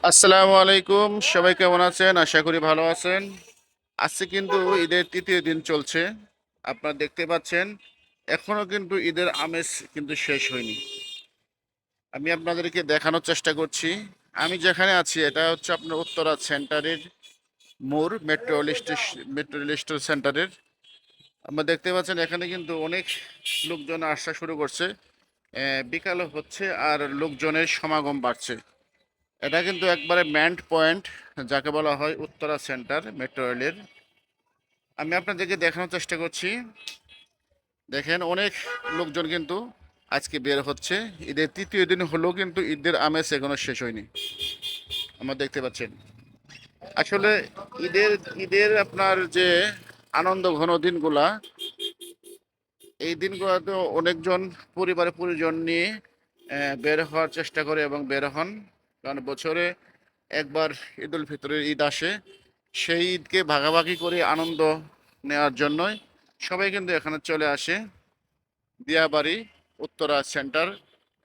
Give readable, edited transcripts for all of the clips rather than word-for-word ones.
আসসালামু আলাইকুম, সবাই কেমন আছেন? আশা করি ভালো আছেন। আজকে কিন্তু ঈদের তৃতীয় দিন চলছে। আপনারা দেখতে পাচ্ছেন এখনো কিন্তু ঈদের আমেজ কিন্তু শেষ হয়নি। আমি আপনাদেরকে দেখানোর চেষ্টা করছি। আমি যেখানে আছি এটা হচ্ছে আপনার উত্তরা সেন্টারের মোড়, মেট্রো রেল স্টেশন সেন্টারের। আপনারা দেখতে পাচ্ছেন এখানে কিন্তু অনেক লোকজন আসা শুরু করছে। বিকাল হচ্ছে আর লোকজনের সমাগম বাড়ছে। এটা কিন্তু একবারে ম্যান্ড পয়েন্ট, যাকে বলা হয় উত্তরা সেন্টার মেট্রো রেলের। আমি আপনাদেরকে দেখানোর চেষ্টা করছি। দেখেন অনেক লোকজন কিন্তু আজকে বের হচ্ছে। ঈদের তৃতীয় দিন হলেও কিন্তু ঈদের আমেজ এখনো শেষ হয়নি। আমরা দেখতে পাচ্ছেন আসলে ঈদের ঈদের আপনার যে আনন্দ ঘন দিনগুলা, এই দিনগুলোতে অনেকজন পরিজন নিয়ে বের হওয়ার চেষ্টা করে এবং বের হন। কারণ বছরে একবার ঈদ উল ফিতরের ঈদ আসে, সেই ঈদকে ভাগাভাগি করে আনন্দ নেওয়ার জন্যই সবাই কিন্তু এখানে চলে আসে। দিয়াবাড়ি উত্তরা সেন্টার,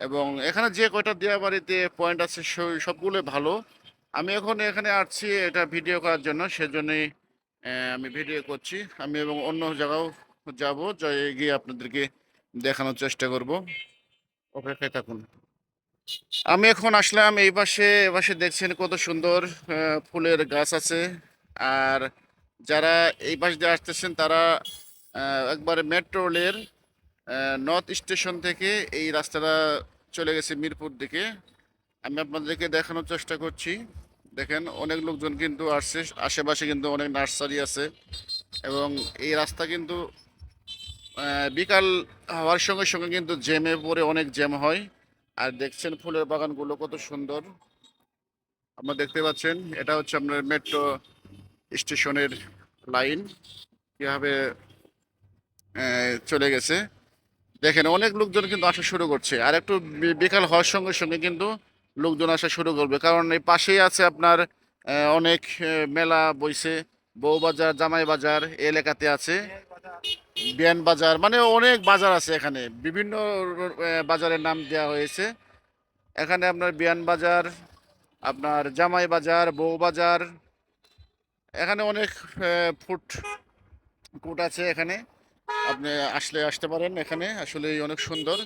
এবং এখানে যে কয়টা দিয়াবাড়িতে পয়েন্ট আছে সবগুলো ভালো। আমি এখন এখানে আসছি এটা ভিডিও করার জন্য, সেজন্যই আমি ভিডিও করছি। আমি এবং অন্য জায়গাও যাব, গিয়ে আপনাদেরকে দেখানোর চেষ্টা করব। অপেক্ষায় থাকুন। আমি এখন আসলাম এই পাশে। এ পাশে দেখছেন কত সুন্দর ফুলের গাছ আছে। আর যারা এই পাশ দিয়ে আসতেছেন তারা একবারে মেট্রো রেলের নর্থ স্টেশন থেকে এই রাস্তাটা চলে গেছে মিরপুর দিকে। আমি আপনাদেরকে দেখানোর চেষ্টা করছি। দেখেন অনেক লোকজন কিন্তু আসছে, আশেপাশে কিন্তু অনেক নার্সারি আছে, এবং এই রাস্তা কিন্তু বিকাল হওয়ার সঙ্গে সঙ্গে কিন্তু জ্যামে পড়ে, অনেক জ্যাম হয়। আর দেখছেন ফুলের বাগানগুলো কত সুন্দর। আপনারা দেখতে পাচ্ছেন এটা হচ্ছে আপনার মেট্রো স্টেশনের লাইন কিভাবে চলে গেছে। দেখেন অনেক লোকজন কিন্তু আসা শুরু করছে, আর একটু বিকাল হওয়ার সঙ্গে সঙ্গে কিন্তু লোকজন আসা শুরু করবে, কারণ এই পাশেই আছে আপনার অনেক মেলা বইছে। বউবাজার, জামাই বাজার এই এলাকাতে আছে। বিয়ান বাজার, মানে অনেক বাজার আছে এখানে, বিভিন্ন বাজারের নাম দেওয়া হয়েছে। এখানে আপনার বিয়ান বাজার, আপনার জামাই বাজার, বউ বাজার, এখানে অনেক ফুড কোর্ট আছে এখানে। আপনি আসতে পারেন, এখানে আসলে অনেক সুন্দর।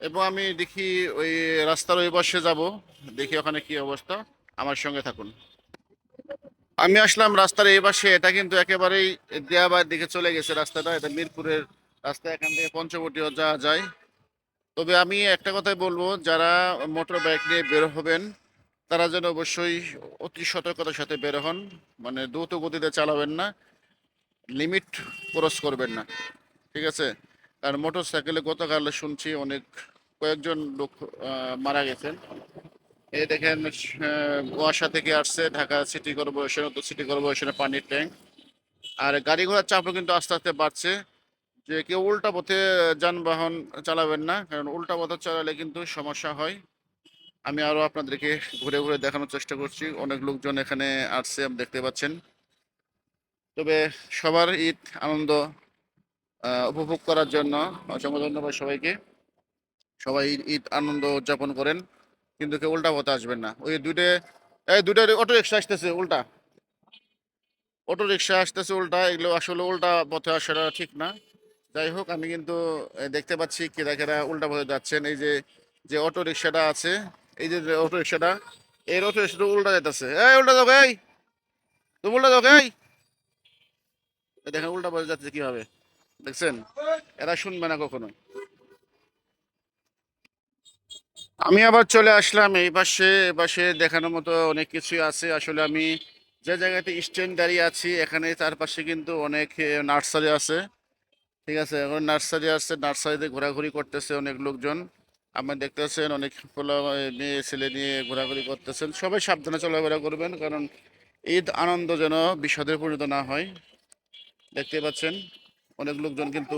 এবং আমি দেখি ওই রাস্তার ওই পাশে যাব, দেখি ওখানে কি অবস্থা। আমার সঙ্গে থাকুন। আমি আসলাম রাস্তার এই পাশে। এটা কিন্তু একেবারেই দেয়াবাড়ির দিকে চলে গেছে রাস্তাটা। এটা মিরপুরের রাস্তা, এখান থেকে পঞ্চবটিও যাওয়া যায়। তবে আমি একটা কথাই বলবো, যারা মোটর বাইক নিয়ে বের হবেন তারা যেন অবশ্যই অতি সতর্কতার সাথে বের হন। মানে দ্রুত গতিতে চালাবেন না, লিমিট ক্রস করবেন না, ঠিক আছে? কারণ মোটর সাইকেলে গতকাল শুনছি অনেক কয়েকজন লোক মারা গেছেন। এই দেখেন কুয়াশা থেকে আসছে ঢাকা সিটি কর্পোরেশন, তো সিটি কর্পোরেশনের পানির ট্যাঙ্ক। আর গাড়ি ঘোড়ার চাপও কিন্তু আস্তে আস্তে বাড়ছে। যে কেউ উল্টা পথে যানবাহন চালাবেন না, কারণ উল্টা পথে চালালে কিন্তু সমস্যা হয়। আমি আরো আপনাদেরকে ঘুরে ঘুরে দেখানোর চেষ্টা করছি। অনেক লোকজন এখানে আসছে, আপনি দেখতে পাচ্ছেন। তবে সবার ঈদ আনন্দ উপভোগ করার জন্য অসংখ্য ধন্যবাদ সবাইকে। সবাই ঈদ আনন্দ উদযাপন করেন, কিন্তু কেউ উল্টা পথে আসবেন না। ওই দুইটা অটো রিক্সা আসতেছে উল্টা, অটো রিক্সা আসতেছে উল্টা, এগুলো আসলে উল্টা পথে আসাটা ঠিক না। যাই হোক, আমি কিন্তু দেখতে পাচ্ছি কেরা কেরা উল্টা পথে যাচ্ছেন। এই যে যে অটো রিক্সাটা আছে, এই যে অটো রিক্সাটা, এই অটো রিক্সাটা উল্টা যেতেছে। এই উল্টা যাও, এই তুমি উল্টা যাও, এই দেখেন উল্টা পথে যাচ্ছে কিভাবে, দেখছেন? এরা শুনবে না কখনো। আমি আবার চলে আসলাম এই পাশে। এ পাশে দেখানোর মতো অনেক কিছুই আছে। আসলে আমি যে জায়গাতে স্ট্যান্ড দাঁড়িয়ে আছি, এখানে তার পাশে কিন্তু অনেক নার্সারি আছে, ঠিক আছে? এখন নার্সারি আছে, নার্সারিতে ঘোরাঘুরি করতেছে অনেক লোকজন। আপনার দেখতেছেন অনেক পোলা মেয়ে ছেলে নিয়ে ঘোরাঘুরি করতেছেন। সবাই সাবধানে চলাফেরা করবেন, কারণ ঈদ আনন্দ যেন বিষাদে পরিণত না হয়। দেখতে পাচ্ছেন অনেক লোকজন কিন্তু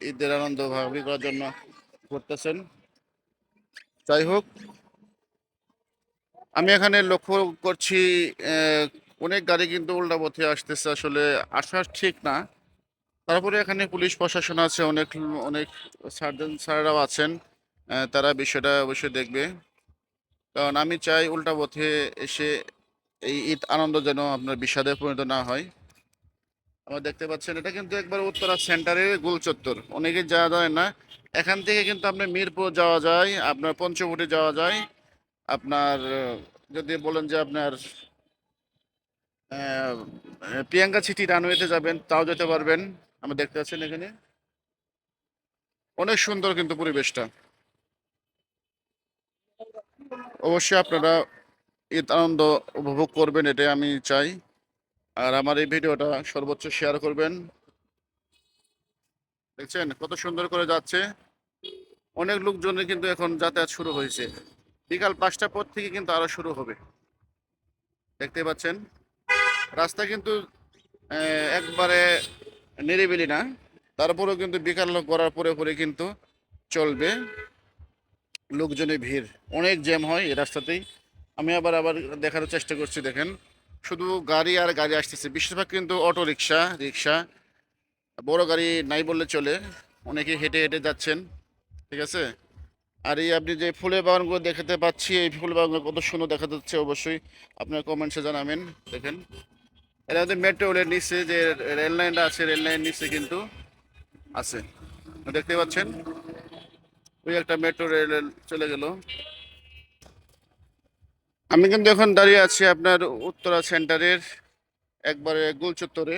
ঈদের আনন্দ ভাগাভাগি করার জন্য করতেছেন। যাই হোক, আমি এখানে লক্ষ্য করছি আহ, অনেক গাড়ি কিন্তু উল্টা পথে আসতেছে, আসলে আসা ঠিক না। তারপরে এখানে পুলিশ প্রশাসন আছে, অনেক অনেক সার্জন স্যাররাও আছেন। তারা বিষয়টা অবশ্যই দেখবে। কারণ আমি চাই উল্টা পথে এসে এই ঈদ আনন্দ যেন আপনার বিষাদে পরিণত না হয়। আমরা দেখতে পাচ্ছেন এটা কিন্তু একবার উত্তরা সেন্টারের গোল চত্বর, অনেকে যাওয়া যায় না। এখান থেকে কিন্তু আপনার মিরপুর যাওয়া যায়, আপনার পঞ্চবটি যাওয়া যায়, আপনার যদি বলেন যে আপনার আহ, প্রিয়াঙ্কা সিটি রানওয়েতে যাবেন তাও যেতে পারবেন। আমরা দেখতে পাচ্ছেন এখানে অনেক সুন্দর কিন্তু পরিবেশটা। অবশ্যই আপনারা ঈদ আনন্দ উপভোগ করবেন, এটাই আমি চাই। আর আমার এই ভিডিওটা সর্বোচ্চ শেয়ার করবেন। দেখছেন কত সুন্দর করে যাচ্ছে, অনেক লোকজনের কিন্তু এখন যাতায়াত শুরু হয়েছে। বিকাল 5টার পর থেকে কিন্তু আরো শুরু হবে। দেখতে পাচ্ছেন রাস্তা কিন্তু একবারে নিরিবিলি না, তারপরেও কিন্তু বিকাল করার পরে পরে কিন্তু চলবে। লোকজনের ভিড়, অনেক জ্যাম হয় এই রাস্তাতেই। আমি আবার আবার দেখার চেষ্টা করছি, দেখেন শুধু গাড়ি আর গাড়ি আসতেছে, বেশিরভাগ কিন্তু অটো রিক্সা রিক্সা, বড় গাড়ি নাই বললে চলে। অনেকে হেঁটে হেঁটে যাচ্ছেন, ঠিক আছে। আর এই আপনি যে ফুলের বাগানগুলো দেখতে পাচ্ছি, এই ফুলের বাগানগুলো কত সুন্দর দেখা যাচ্ছে, অবশ্যই আপনার কমেন্টসে জানাবেন। দেখেন এটা আমাদের মেট্রো রেলের নিচে যে রেল লাইনটা আছে, রেল লাইন নিচে কিন্তু আছে, দেখতে পাচ্ছেন ওই একটা মেট্রো রেল চলে গেল। আমি কিন্তু এখন দাঁড়িয়ে আছি আপনার উত্তরা সেন্টারের একবারে গোল চত্বরে।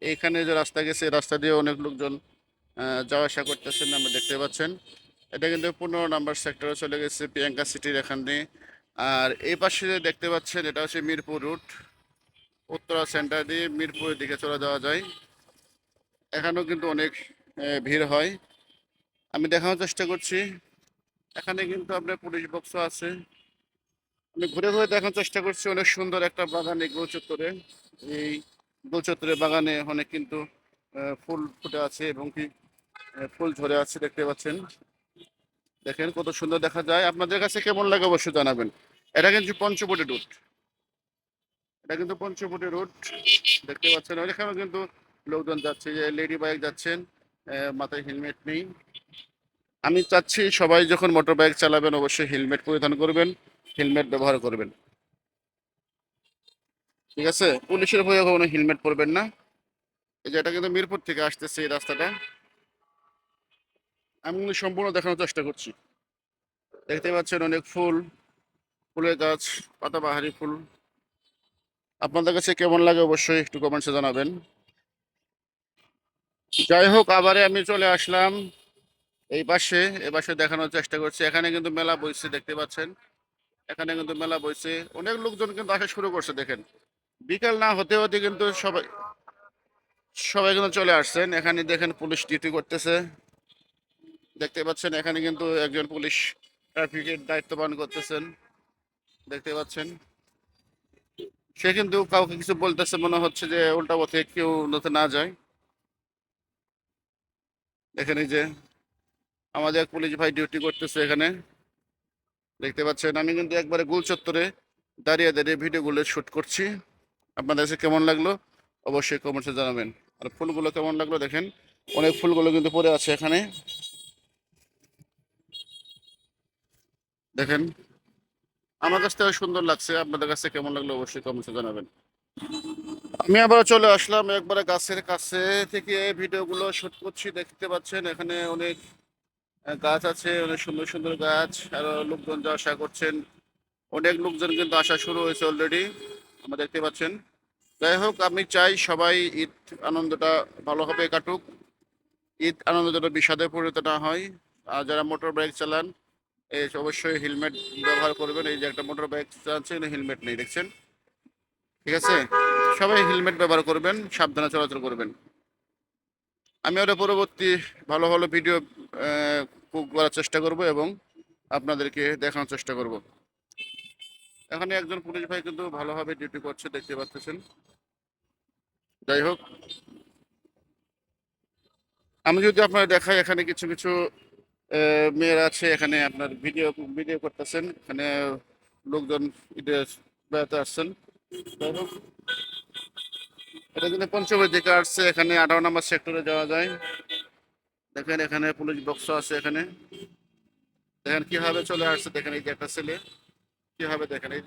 এইখানে যে রাস্তা গেছে, রাস্তা দিয়ে অনেক লোকজন যাওয়া আসা করতেছেন, আমরা দেখতে পাচ্ছেন। এটা কিন্তু 15 নম্বর সেক্টরে চলে গেছে, প্রিয়াঙ্কা সিটির এখান দিয়ে। আর এই পাশে যে দেখতে পাচ্ছেন এটা হচ্ছে মিরপুর রুট, উত্তরা সেন্টার দিয়ে মিরপুরের দিকে চলে যাওয়া যায়। এখানেও কিন্তু অনেক ভিড় হয়। আমি দেখানোর চেষ্টা করছি, এখানে কিন্তু আপনার পুলিশ বক্সও আছে। আমি ঘুরে ঘুরে দেখানোর চেষ্টা করছি, অনেক সুন্দর একটা বাগান এই গোল চত্বরে। এই গোল চত্বরের বাগানে অনেক কিন্তু ফুল ফুটে আছে এবং কি ফুল ঝরে আছে, দেখতে পাচ্ছেন। দেখেন কত সুন্দর দেখা যায়, আপনাদের কাছে কেমন লাগে অবশ্যই জানাবেন। এটা কিন্তু পঞ্চবটি রুট, এটা কিন্তু পঞ্চবটি রুট, দেখতে পাচ্ছেন। এখানেও কিন্তু লোকজন যাচ্ছে, যে লেডি বাইক যাচ্ছেন, মাথায় হেলমেট নেই। আমি চাচ্ছি সবাই যখন মোটর বাইক চালাবেন অবশ্যই হেলমেট পরিধান করবেন, হেলমেট ব্যবহার করবেন, ঠিক আছে। পুলিশের ভয়ে কখনো হেলমেট পরবেন না। এই যে এটা কিন্তু মিরপুর থেকে আসতেছে এই রাস্তাটা, আমি কিন্তু সম্পূর্ণ দেখানোর চেষ্টা করছি। দেখতে পাচ্ছেন অনেক ফুল, ফুলের গাছ, পাতাবাহারি ফুল। আপনাদের কাছে কেমন লাগে অবশ্যই একটু কমেন্টসে জানাবেন। যাই হোক, আবারে আমি চলে আসলাম এই পাশে, এ পাশে দেখানোর চেষ্টা করছি। এখানে কিন্তু মেলা বইছে, দেখতে পাচ্ছেন। এখানে কিন্তু মেলা বইছে, অনেক লোকজন কিন্তু আসা শুরু করছে। দেখেন বিকাল না হতে হতে কিন্তু সবাই সবাই কিন্তু চলে আসছেন। এখানে দেখেন পুলিশ ডিউটি করতেছে, দেখতে পাচ্ছেন। এখানে কিন্তু একজন পুলিশ ট্রাফিকের দায়িত্ব পালন করতেছেন, দেখতে পাচ্ছেন। সে কিন্তু কাউকে কিছু বলতেছে, মনে হচ্ছে যে উল্টা পথে কেউ যাতে না যায়। দেখেন এই যে আমাদের এক পুলিশ ভাই ডিউটি করতেছে এখানে, দেখতে পাচ্ছেন। আমি কিন্তু একবারে গোল চত্বরে দাঁড়িয়ে দাঁড়িয়ে ভিডিওগুলো শুট করছি। আপনাদের কাছে কেমন লাগলো অবশ্যই কমেন্টসে জানাবেন। আর ফুলগুলো কেমন লাগলো দেখেন, অনেক ফুলগুলো কিন্তু পড়ে আছে এখানে, দেখেন। আমার কাছ থেকে সুন্দর লাগছে, আপনাদের কাছে কেমন লাগলো অবশ্যই কমেন্টসে জানাবেন। আমি আবার চলে আসলাম একবারে গাছের কাছে থেকে ভিডিওগুলো শুট করছি, দেখতে পাচ্ছেন। এখানে অনেক গাছ আছে, অনেক সুন্দর সুন্দর গাছ, আর লোকজন যাওয়া আসা করছেন। অনেক লোকজন কিন্তু আসা শুরু হয়েছে অলরেডি, আমরা দেখতে পাচ্ছেন। যাই হোক, আমি চাই সবাই ঈদ আনন্দটা ভালোভাবে কাটুক, ঈদ আনন্দ যেন বিষাদে পরিণত না হয়। আর যারা মোটর বাইক চালান এই অবশ্যই হেলমেট ব্যবহার করবেন। এই যে একটা মোটর বাইক চালাচ্ছে, হেলমেট নেই, দেখছেন, ঠিক আছে। সবাই হেলমেট ব্যবহার করবেন, সাবধানে চলাচল করবেন। আমি ওটা পরবর্তী ভালো ভালো ভিডিও করার চেষ্টা করব এবং আপনাদেরকে দেখানোর চেষ্টা করব। এখানে একজন পুলিশ ভাই কিন্তু ভালোভাবে ডিউটি করছে, দেখতে পাচ্ছেন। যাই হোক, আমি যদি আপনার দেখাই, এখানে কিছু কিছু মেয়েরা আছে, এখানে আপনার ভিডিও ভিডিও করতেছেন। এখানে লোকজন ঈদের বেড়াতে আসছেন। যাই হোক, এটা কিন্তু পঞ্চমের দিকে আসছে, এখানে 18 নম্বর সেক্টরে যাওয়া যায়। দেখেন এখানে পুলিশ বক্স আছে, এখানে দেখেন কিভাবে চলে আসছে। দেখেন এই যে একটা ছেলে, কিভাবে দেখেন এই